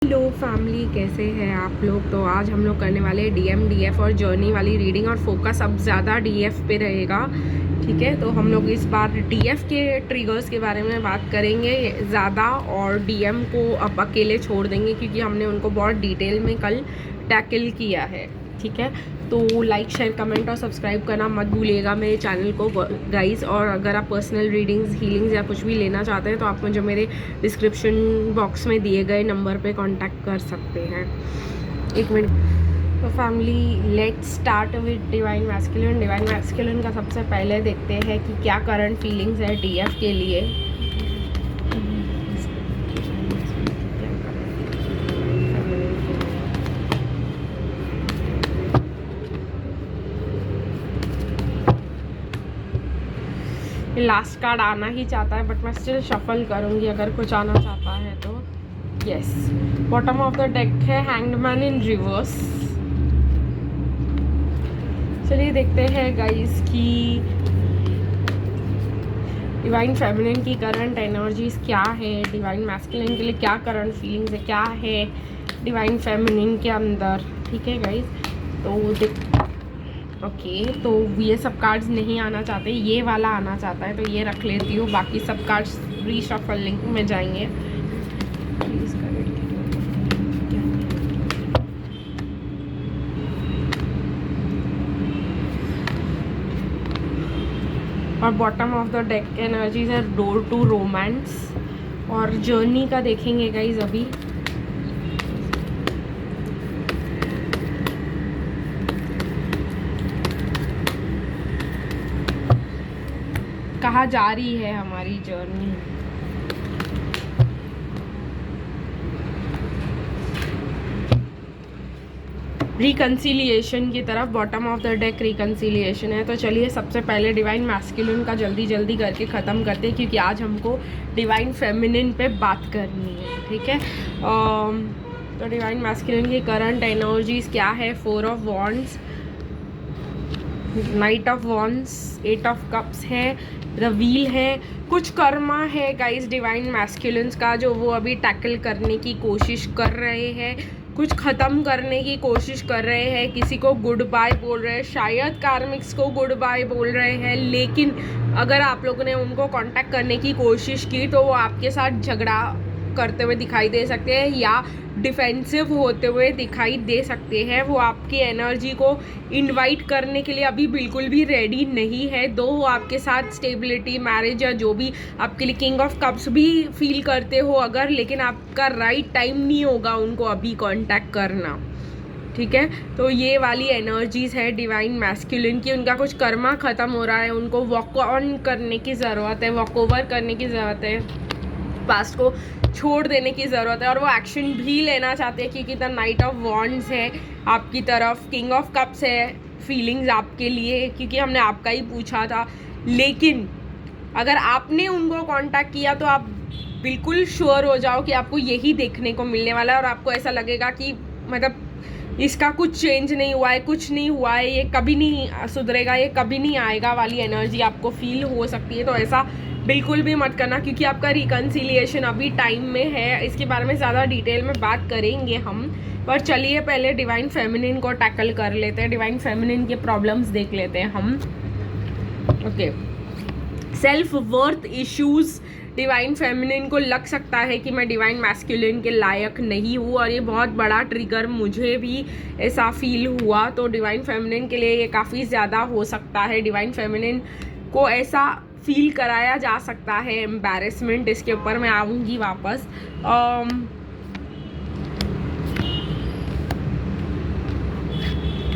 Hello family, कैसे हैं आप लोग। तो आज हम लोग करने वाले हैं डीएम डीएफ और जर्नी वाली रीडिंग, और फोकस अब ज़्यादा डीएफ पे रहेगा। ठीक है, तो हम लोग इस बार डीएफ के ट्रिगर्स के बारे में बात करेंगे ज़्यादा, और डीएम को अब अकेले छोड़ देंगे क्योंकि हमने उनको बहुत डिटेल में कल टैकल किया है। ठीक है, तो लाइक शेयर कमेंट और सब्सक्राइब करना मत भूलिएगा मेरे चैनल को गाइस। और अगर आप पर्सनल रीडिंग्स, हीलिंग्स या कुछ भी लेना चाहते हैं तो आप मुझे मेरे डिस्क्रिप्शन बॉक्स में दिए गए नंबर पे कांटेक्ट कर सकते हैं। एक मिनट। तो family, let's start with divine masculine. Divine masculine का सबसे पहले देखते हैं कि क्या करंट फीलिंग्स है डीएफ के लिए। लास्ट कार्ड आना ही चाहता है, बट मैं स्टिल शफल करूंगी अगर कुछ आना चाहता है तो। Yes, bottom of the deck है हैंग्ड मैन इन रिवर्स। चलिए देखते हैं गाइस कि डिवाइन फेमिनिन की करंट एनर्जीज क्या है, डिवाइन मैस्कुलिन के लिए क्या करंट फीलिंग्स है, क्या है डिवाइन फेमिनिन के अंदर। ठीक है गाइस, तो ओके, तो ये सब कार्ड्स नहीं आना चाहते, ये वाला आना चाहता है तो ये रख लेती हूँ, बाकी सब कार्ड्स रीशफलिंग में जाएंगे। और bottom of the deck energies है डोर टू रोमांस, और जर्नी का देखेंगे गाइज अभी। कहाँ जा रही है हमारी जर्नी। रिकन्सिलिएशन की तरफ, bottom of the deck reconciliation है। तो चलिए सबसे पहले डिवाइन मैस्कुलिन का जल्दी जल्दी करके ख़त्म करते हैं क्योंकि आज हमको डिवाइन फेमिनिन पे बात करनी है। ठीक है, तो डिवाइन मैस्कुलिन की करंट एनर्जीज क्या है। 4 of wands, night of wands, 8 of cups है, रिवील है, कुछ कर्मा है गाइस डिवाइन मैस्कुलिन्स का जो वो अभी टैकल करने की कोशिश कर रहे हैं, कुछ ख़त्म करने की कोशिश कर रहे हैं, किसी को गुड बाय बोल रहे हैं, शायद कार्मिक्स को गुड बाय बोल रहे हैं। लेकिन अगर आप लोगों ने उनको कांटेक्ट करने की कोशिश की तो वो आपके साथ झगड़ा करते हुए दिखाई दे सकते हैं या डिफेंसिव होते हुए दिखाई दे सकते हैं। वो आपकी एनर्जी को इनवाइट करने के लिए अभी बिल्कुल भी रेडी नहीं है। दो वो आपके साथ स्टेबिलिटी, मैरिज या जो भी आपके लिए किंग ऑफ कप्स भी फील करते हो अगर, लेकिन आपका राइट टाइम नहीं होगा उनको अभी कांटेक्ट करना। ठीक है, तो ये वाली एनर्जीज है डिवाइन मैस्कुलिन की। उनका कुछ कर्मा ख़त्म हो रहा है, उनको वॉक ऑन करने की ज़रूरत है, वॉक ओवर करने की ज़रूरत है, पास्ट को छोड़ देने की ज़रूरत है, और वो एक्शन भी लेना चाहते हैं क्योंकि द नाइट ऑफ वॉन्ड्स है आपकी तरफ, किंग ऑफ कप्स है फीलिंग्स आपके लिए क्योंकि हमने आपका ही पूछा था। लेकिन अगर आपने उनको कांटेक्ट किया तो आप बिल्कुल श्योर हो जाओ कि आपको यही देखने को मिलने वाला है, और आपको ऐसा लगेगा कि मतलब इसका कुछ चेंज नहीं हुआ है, कुछ नहीं हुआ है, ये कभी नहीं सुधरेगा, ये कभी नहीं आएगा वाली एनर्जी आपको फील हो सकती है। तो ऐसा बिल्कुल भी मत करना क्योंकि आपका रिकन्सिलिएशन अभी टाइम में है। इसके बारे में ज़्यादा डिटेल में बात करेंगे हम, पर चलिए पहले डिवाइन फेमिनिन को टैकल कर लेते हैं, डिवाइन फेमिनिन के प्रॉब्लम्स देख लेते हैं हम। Okay, self worth issues. Divine feminine को लग सकता है कि मैं डिवाइन मैस्कुलिन के लायक नहीं हूँ, और ये बहुत बड़ा ट्रिगर, मुझे भी ऐसा फील हुआ। तो डिवाइन फेमिनिन के लिए ये काफ़ी ज़्यादा हो सकता है। डिवाइन फेमिनिन को ऐसा फील कराया जा सकता है, एम्बैरेसमेंट, इसके ऊपर मैं आऊँगी वापस।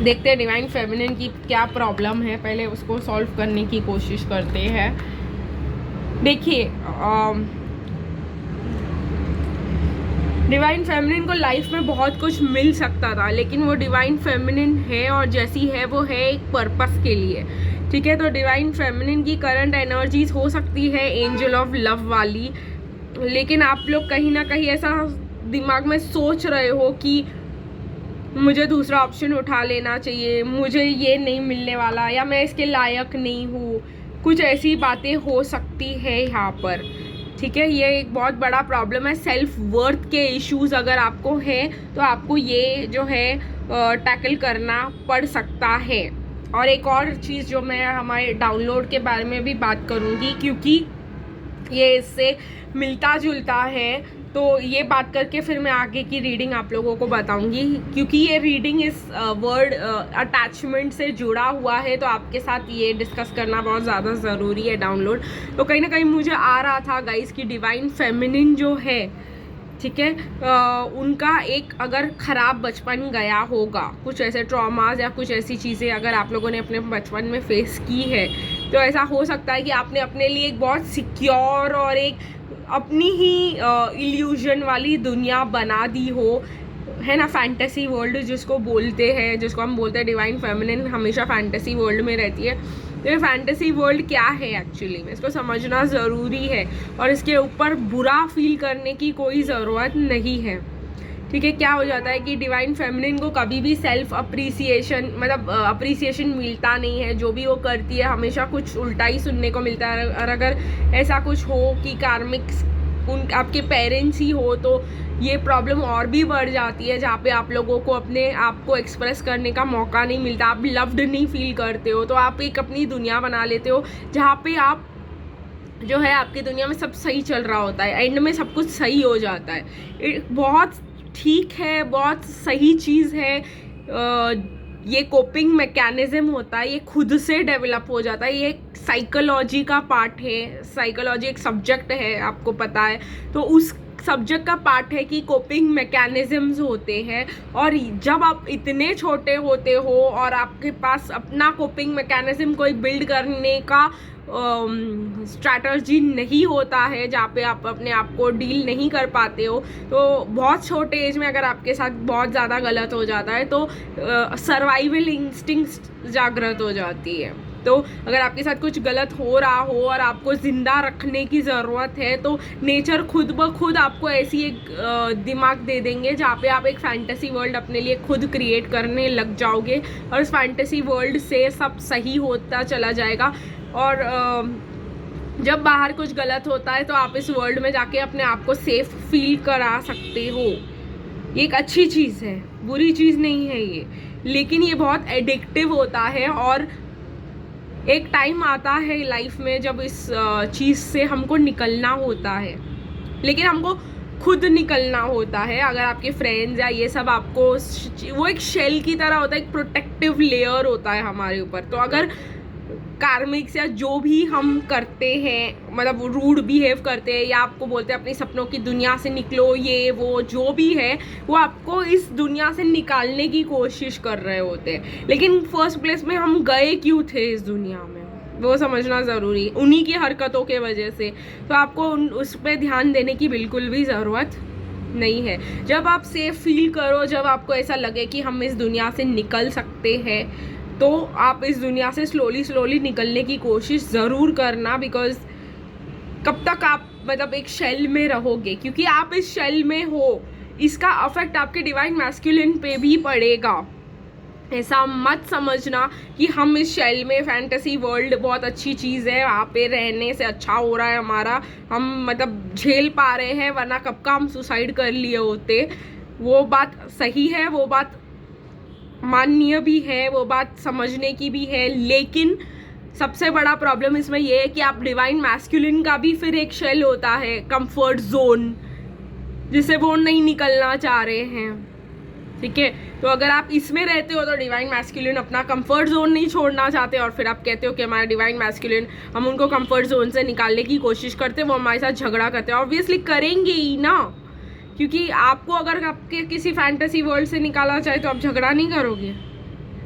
देखते हैं डिवाइन फेमिनिन की क्या प्रॉब्लम है, पहले उसको सॉल्व करने की कोशिश करते हैं। देखिए, डिवाइन फेमिनिन को लाइफ में बहुत कुछ मिल सकता था, लेकिन वो डिवाइन फेमिनिन है और जैसी है वो है एक पर्पस के लिए। ठीक है, तो डिवाइन फेमिनिन की करंट एनर्जीज हो सकती है एंजल ऑफ लव वाली, लेकिन आप लोग कहीं ना कहीं ऐसा दिमाग में सोच रहे हो कि मुझे दूसरा ऑप्शन उठा लेना चाहिए, मुझे ये नहीं मिलने वाला, या मैं इसके लायक नहीं हूँ, कुछ ऐसी बातें हो सकती है यहाँ पर। ठीक है, ये एक बहुत बड़ा प्रॉब्लम है। सेल्फ वर्थ के इश्यूज अगर आपको है तो आपको ये जो है टैकल करना पड़ सकता है। और एक और चीज़ जो मैं हमारे डाउनलोड के बारे में भी बात करूँगी, क्योंकि ये इससे मिलता जुलता है, तो ये बात करके फिर मैं आगे की रीडिंग आप लोगों को बताऊंगी, क्योंकि ये रीडिंग इस वर्ड अटैचमेंट से जुड़ा हुआ है, तो आपके साथ ये डिस्कस करना बहुत ज़्यादा ज़रूरी है डाउनलोड। तो कहीं ना कहीं मुझे आ रहा था गाइस की डिवाइन फेमिनिन जो है, ठीक है, उनका एक अगर ख़राब बचपन गया होगा, कुछ ऐसे ट्रॉमाज या कुछ ऐसी चीज़ें अगर आप लोगों ने अपने बचपन में फेस की है, तो ऐसा हो सकता है कि आपने अपने लिए एक बहुत सिक्योर और एक अपनी ही इल्यूजन वाली दुनिया बना दी हो, है ना, फैंटेसी वर्ल्ड जिसको बोलते हैं, जिसको हम बोलते हैं डिवाइन फेमिनिन हमेशा फैंटेसी वर्ल्ड में रहती है। तो ये फैंटेसी वर्ल्ड क्या है एक्चुअली में, इसको समझना ज़रूरी है और इसके ऊपर बुरा फील करने की कोई ज़रूरत नहीं है। ठीक है, क्या हो जाता है कि डिवाइन फेमिनिन को कभी भी सेल्फ अप्रिसिएशन मतलब अप्रिसिएशन मिलता नहीं है। जो भी वो करती है हमेशा कुछ उल्टा ही सुनने को मिलता है। और अगर ऐसा कुछ हो कि कार्मिक्स आपके पेरेंट्स ही हो, तो ये प्रॉब्लम और भी बढ़ जाती है, जहाँ पे आप लोगों को अपने आप को एक्सप्रेस करने का मौका नहीं मिलता, आप लव्ड नहीं फील करते हो, तो आप एक अपनी दुनिया बना लेते हो जहाँ पे आप जो है आपकी दुनिया में सब सही चल रहा होता है, एंड में सब कुछ सही हो जाता है। बहुत ठीक है, बहुत सही चीज़ है। ये कोपिंग मैकेनिज्म होता है, ये खुद से डेवलप हो जाता है, ये एक साइकोलॉजी का पार्ट है। साइकोलॉजी एक सब्जेक्ट है, आपको पता है, तो उस सब्जेक्ट का पार्ट है कि कोपिंग मैकेनिज्म्स होते हैं। और जब आप इतने छोटे होते हो और आपके पास अपना कोपिंग मैकेनिज्म कोई बिल्ड करने का स्ट्रैटर्जी नहीं होता है, जहाँ पे आप अपने आप को डील नहीं कर पाते हो, तो बहुत छोटे एज में अगर आपके साथ बहुत ज़्यादा गलत हो जाता है तो सर्वाइवल इंस्टिंक्ट जागृत हो जाती है। तो अगर आपके साथ कुछ गलत हो रहा हो और आपको ज़िंदा रखने की ज़रूरत है, तो नेचर खुद ब खुद आपको ऐसी एक दिमाग दे देंगे जहाँ पे आप एक फैंटेसी वर्ल्ड अपने लिए खुद क्रिएट करने लग जाओगे और उस फैंटेसी वर्ल्ड से सब सही होता चला जाएगा। और जब बाहर कुछ गलत होता है तो आप इस वर्ल्ड में जाके अपने आप को सेफ फील करा सकते हो। ये एक अच्छी चीज़ है, बुरी चीज़ नहीं है ये, लेकिन ये बहुत एडिक्टिव होता है। और एक टाइम आता है लाइफ में जब इस चीज़ से हमको निकलना होता है, लेकिन हमको खुद निकलना होता है। अगर आपके फ्रेंड्स या ये सब आपको, वो एक शेल की तरह होता है, एक प्रोटेक्टिव लेयर होता है हमारे ऊपर। तो अगर कार्मिक्स या जो भी हम करते हैं, मतलब रूड बिहेव करते हैं या आपको बोलते हैं अपनी सपनों की दुनिया से निकलो, ये वो जो भी है, वो आपको इस दुनिया से निकालने की कोशिश कर रहे होते हैं। लेकिन फर्स्ट प्लेस में हम गए क्यों थे इस दुनिया में, वो समझना ज़रूरी है, उन्हीं की हरकतों के वजह से। तो आपको उस पर ध्यान देने की बिल्कुल भी ज़रूरत नहीं है। जब आप सेफ फील करो, जब आपको ऐसा लगे कि हम इस दुनिया से निकल सकते हैं, तो आप इस दुनिया से स्लोली निकलने की कोशिश ज़रूर करना। बिकॉज कब तक आप मतलब एक शेल में रहोगे, क्योंकि आप इस शेल में हो, इसका अफेक्ट आपके डिवाइन मैस्कुलिन पे भी पड़ेगा। ऐसा मत समझना कि हम इस शेल में, फैंटेसी वर्ल्ड बहुत अच्छी चीज़ है, वहाँ पे रहने से अच्छा हो रहा है हमारा, हम मतलब झेल पा रहे हैं, वरना कब का हम सुसाइड कर लिए होते। वो बात सही है, वो बात माननीय भी है, वो बात समझने की भी है, लेकिन सबसे बड़ा प्रॉब्लम इसमें ये है कि आप डिवाइन मैस्कुलिन का भी फिर एक शेल होता है, कंफर्ट जोन, जिससे वो नहीं निकलना चाह रहे हैं। ठीक है, तो अगर आप इसमें रहते हो तो डिवाइन मैस्कुलिन अपना कंफर्ट जोन नहीं छोड़ना चाहते, और फिर आप कहते हो कि हमारा डिवाइन मैस्कुलिन, हम उनको कंफर्ट जोन से निकालने की कोशिश करते हैं, वो हमारे साथ झगड़ा करते हैं। ऑब्वियसली करेंगे ही ना, क्योंकि आपको अगर आपके किसी फैंटेसी वर्ल्ड से निकाला जाए तो आप झगड़ा नहीं करोगे।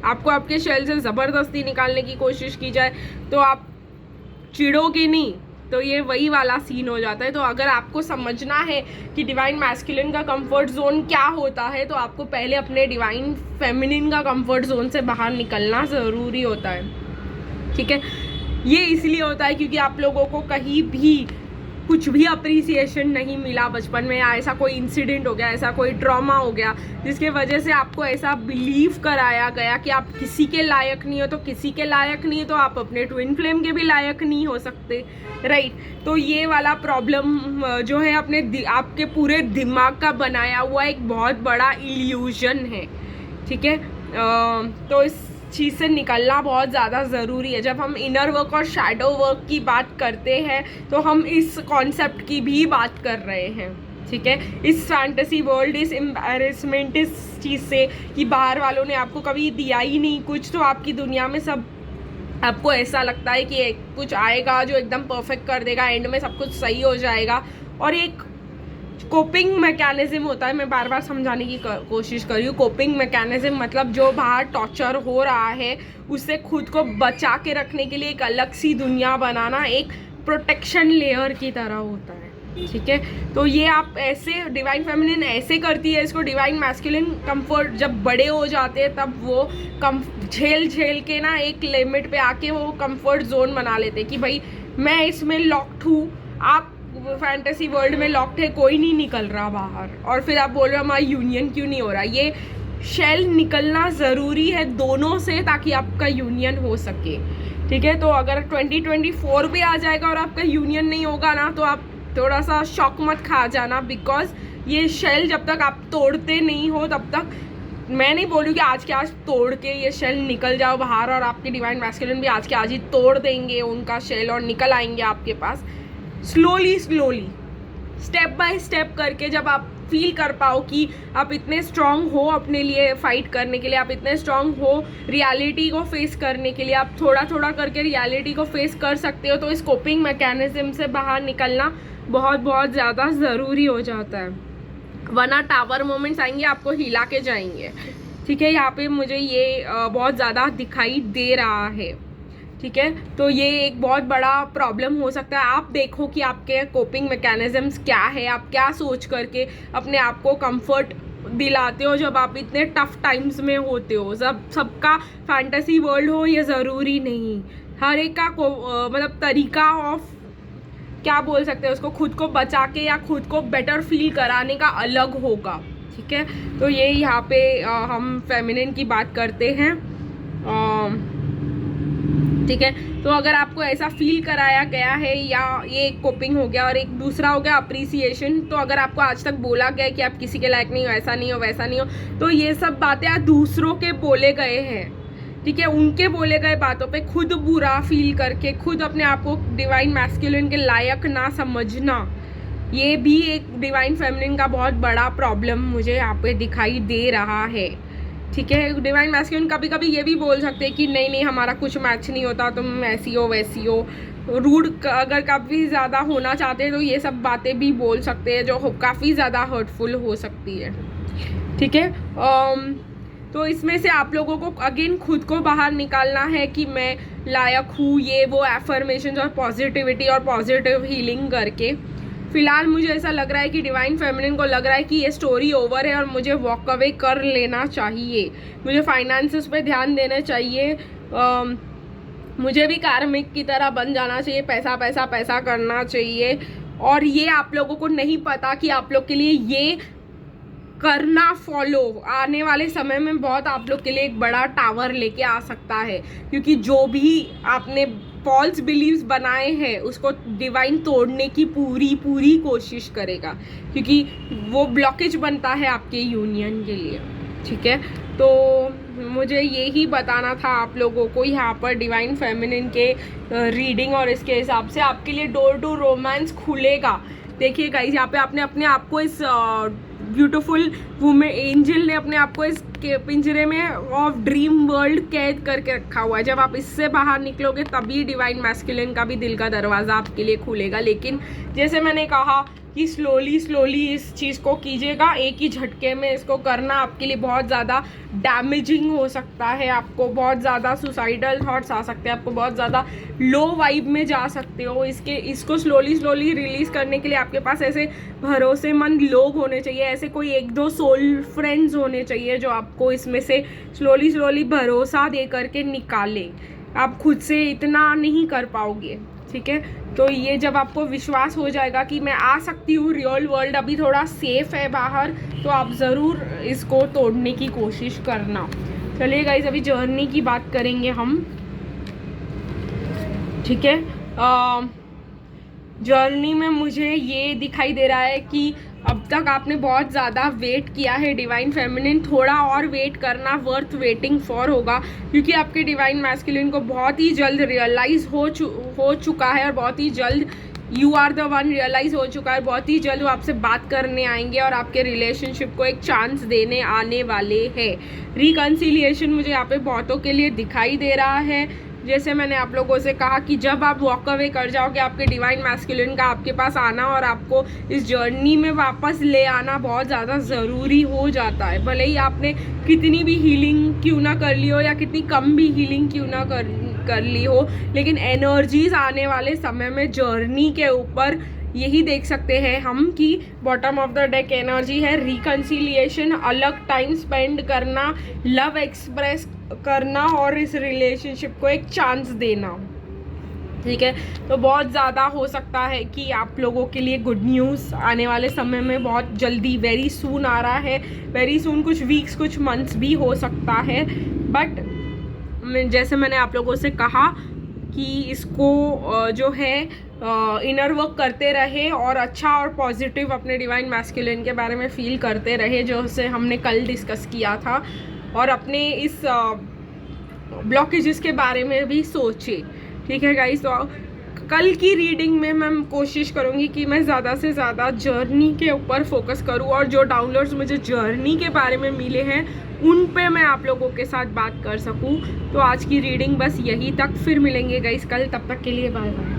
आपको आपके शेल से ज़बरदस्ती निकालने की कोशिश की जाए तो आप चिढ़ोगे नहीं। तो ये वही वाला सीन हो जाता है। तो अगर आपको समझना है कि डिवाइन मैस्कुलिन का कंफर्ट जोन क्या होता है, तो आपको पहले अपने डिवाइन फेमिनिन का कंफर्ट जोन से बाहर निकलना ज़रूरी होता है। ठीक है, ये इसलिए होता है क्योंकि आप लोगों को कहीं भी कुछ भी अप्रिसिएशन नहीं मिला बचपन में, या ऐसा कोई इंसिडेंट हो गया, ऐसा कोई ट्रॉमा हो गया जिसके वजह से आपको ऐसा बिलीव कराया गया कि आप किसी के लायक नहीं हो, तो किसी के लायक नहीं है तो आप अपने ट्विन फ्लेम के भी लायक नहीं हो सकते, राइट। तो ये वाला प्रॉब्लम जो है अपने आपके पूरे दिमाग का बनाया हुआ एक बहुत बड़ा इल्यूजन है, ठीक है। तो इस चीज़ से निकलना बहुत ज़्यादा ज़रूरी है। जब हम इनर वर्क और शैडो वर्क की बात करते हैं तो हम इस कॉन्सेप्ट की भी बात कर रहे हैं, ठीक है। इस फैंटेसी वर्ल्ड, इस एम्बैरेसमेंट, इस चीज़ से कि बाहर वालों ने आपको कभी दिया ही नहीं कुछ, तो आपकी दुनिया में सब आपको ऐसा लगता है कि कुछ आएगा जो एकदम परफेक्ट कर देगा, एंड में सब कुछ सही हो जाएगा। और एक कोपिंग मैकेनिज्म होता है, मैं बार बार समझाने की कोशिश कर रही हूँ। कोपिंग मैकेनिज्म मतलब जो बाहर टॉर्चर हो रहा है उससे खुद को बचा के रखने के लिए एक अलग सी दुनिया बनाना एक प्रोटेक्शन लेयर की तरह होता है, ठीक है। तो ये आप ऐसे डिवाइन फेमिनिन ऐसे करती है इसको। डिवाइन मैस्कुलिन कंफर्ट जब बड़े हो जाते हैं तब वो झेल के ना एक लिमिट पे आके वो कंफर्ट जोन बना लेते कि भाई मैं इसमें लॉक्ड हूँ, आप फैंटेसी वर्ल्ड में लॉक्ड है, कोई नहीं निकल रहा बाहर, और फिर आप बोल रहे हो हमारा यूनियन क्यों नहीं हो रहा। ये शेल निकलना ज़रूरी है दोनों से ताकि आपका यूनियन हो सके, ठीक है। तो अगर 2024 भी आ जाएगा और आपका यूनियन नहीं होगा ना, तो आप थोड़ा सा शॉक मत खा जाना, बिकॉज ये शेल जब तक आप तोड़ते नहीं हो तब तक, मैं नहीं बोलूँ कि आज के आज तोड़ के ये शेल निकल जाओ बाहर, और आपके डिवाइन मैस्कुलिन भी आज के आज ही तोड़ देंगे उनका शेल और निकल आएंगे आपके पास। स्लोली स्टेप बाय स्टेप करके जब आप फील कर पाओ कि आप इतने स्ट्रांग हो अपने लिए फाइट करने के लिए, आप इतने स्ट्रांग हो रियलिटी को फेस करने के लिए, आप थोड़ा थोड़ा करके रियलिटी को फेस कर सकते हो, तो इस कोपिंग मैकेनिज्म से बाहर निकलना बहुत बहुत ज़्यादा ज़रूरी हो जाता है, वरना टावर मोमेंट्स आएंगे आपको हिला के जाएंगे, ठीक है। यहाँ पे मुझे ये बहुत ज़्यादा दिखाई दे रहा है, ठीक है। तो ये एक बहुत बड़ा प्रॉब्लम हो सकता है। आप देखो कि आपके कोपिंग मैकेनिज्म्स क्या है, आप क्या सोच करके अपने आप को कंफर्ट दिलाते हो जब आप इतने टफ टाइम्स में होते हो। सबका फैंटेसी वर्ल्ड हो ये ज़रूरी नहीं, हर एक का मतलब तरीका ऑफ क्या बोल सकते हैं उसको, खुद को बचा के या खुद को बेटर फील कराने का अलग होगा, ठीक है। तो ये यहाँ पे हम फेमिनिन की बात करते हैं, ठीक है। तो अगर आपको ऐसा फील कराया गया है, या ये एक कोपिंग हो गया और एक दूसरा हो गया अप्रिसिएशन, तो अगर आपको आज तक बोला गया कि आप किसी के लायक नहीं हो, ऐसा नहीं हो, वैसा नहीं हो, तो ये सब बातें आज दूसरों के बोले गए हैं, ठीक है। उनके बोले गए बातों पे खुद बुरा फील करके खुद अपने आप को डिवाइन मैस्कुलिन के लायक ना समझना, ये भी एक डिवाइन फेमिनिन का बहुत बड़ा प्रॉब्लम मुझे यहाँ पे दिखाई दे रहा है, ठीक है। डिवाइन मैस्कुलिन कभी कभी ये भी बोल सकते हैं कि नहीं हमारा कुछ मैच नहीं होता, तुम ऐसी हो वैसी हो। रूड अगर काफ़ी ज़्यादा होना चाहते हैं तो ये सब बातें भी बोल सकते हैं जो काफ़ी ज़्यादा हर्टफुल हो सकती है, ठीक है। तो इसमें से आप लोगों को अगेन खुद को बाहर निकालना है कि मैं लायक हूँ, ये वो एफर्मेशन और पॉजिटिविटी और पॉजिटिव हीलिंग करके। फिलहाल मुझे ऐसा लग रहा है कि डिवाइन फेमिनिन को लग रहा है कि ये स्टोरी ओवर है और मुझे वॉक अवे कर लेना चाहिए, मुझे फाइनेंसेस पे ध्यान देना चाहिए, मुझे भी कार्मिक की तरह बन जाना चाहिए, पैसा पैसा पैसा करना चाहिए। और ये आप लोगों को नहीं पता कि आप लोग के लिए ये करना फॉलो आने वाले समय में बहुत आप लोग के लिए एक बड़ा टावर लेके आ सकता है, क्योंकि जो भी आपने फॉल्स बिलीव्स बनाए हैं उसको डिवाइन तोड़ने की पूरी कोशिश करेगा, क्योंकि वो ब्लॉकेज बनता है आपके यूनियन के लिए, ठीक है। तो मुझे यही बताना था आप लोगों को यहाँ पर डिवाइन फेमिनिन के रीडिंग, और इसके हिसाब से आपके लिए डोर टू रोमांस खुलेगा। देखिए गाइस, यहाँ पे आपने अपने आप को इस ब्यूटीफुल वुमेन एंजल ने अपने आप को इस पिंजरे में ऑफ ड्रीम वर्ल्ड कैद करके रखा हुआ है। जब आप इससे बाहर निकलोगे तभी डिवाइन मैस्कुलिन का भी दिल का दरवाज़ा आपके लिए खुलेगा। लेकिन जैसे मैंने कहा कि स्लोली इस चीज़ को कीजिएगा, एक ही झटके में इसको करना आपके लिए बहुत ज़्यादा डैमेजिंग हो सकता है, आपको बहुत ज़्यादा सुसाइडल थॉट्स आ सकते हैं, आपको बहुत ज़्यादा लो वाइब में जा सकते हो। इसको स्लोली रिलीज़ करने के लिए आपके पास ऐसे भरोसेमंद लोग होने चाहिए, ऐसे कोई 1-2 सोल फ्रेंड्स होने चाहिए जो आपको इसमें से स्लोली भरोसा दे करके निकाले। आप खुद से इतना नहीं कर पाओगे, ठीक है। तो ये जब आपको विश्वास हो जाएगा कि मैं आ सकती हूँ, रियल वर्ल्ड अभी थोड़ा सेफ है बाहर, तो आप ज़रूर इसको तोड़ने की कोशिश करना। चलिए गाइस, अभी जर्नी की बात करेंगे हम, ठीक है। जर्नी में मुझे ये दिखाई दे रहा है कि अब तक आपने बहुत ज़्यादा वेट किया है डिवाइन फेमिनिन, थोड़ा और वेट करना वर्थ वेटिंग फॉर होगा, क्योंकि आपके डिवाइन मैस्कुलिन को बहुत ही जल्द रियलाइज़ हो चुका है, और बहुत ही जल्द you are the one realize हो चुका है। बहुत ही जल्द वो आपसे बात करने आएंगे और आपके रिलेशनशिप को एक चांस देने आने वाले हैं। रिकन्सिलिएशन मुझे यहाँ पे बहुतों के लिए दिखाई दे रहा है। जैसे मैंने आप लोगों से कहा कि जब आप वॉक अवे कर जाओगे, आपके डिवाइन मैस्कुलिन का आपके पास आना और आपको इस जर्नी में वापस ले आना बहुत ज़्यादा ज़रूरी हो जाता है। भले ही आपने कितनी भी हीलिंग क्यों ना कर ली हो, या कितनी कम भी हीलिंग क्यों ना कर ली हो, लेकिन एनर्जीज आने वाले समय में जर्नी के ऊपर यही देख सकते हैं हम कि bottom of the deck energy है रिकन्सिलिएशन, अलग टाइम स्पेंड करना, लव एक्सप्रेस करना और इस रिलेशनशिप को एक चांस देना, ठीक है। तो बहुत ज़्यादा हो सकता है कि आप लोगों के लिए गुड न्यूज़ आने वाले समय में बहुत जल्दी, वेरी सून आ रहा है। वेरी सून कुछ वीक्स, कुछ मंथ्स भी हो सकता है, बट जैसे मैंने आप लोगों से कहा कि इसको जो है इनर वर्क करते रहे और अच्छा और पॉजिटिव अपने डिवाइन मैस्कुलिन के बारे में फील करते रहे, जो से हमने कल डिस्कस किया था, और अपने इस ब्लॉकेजेस के बारे में भी सोचे, ठीक है गाइस। तो कल की रीडिंग में मैं कोशिश करूँगी कि मैं ज़्यादा से ज़्यादा जर्नी के ऊपर फोकस करूँ, और जो डाउनलोड्स मुझे जर्नी के बारे में मिले हैं उन पे मैं आप लोगों के साथ बात कर सकूँ। तो आज की रीडिंग बस यही तक, फिर मिलेंगे गाइस कल, तब तक के लिए बाय बाय।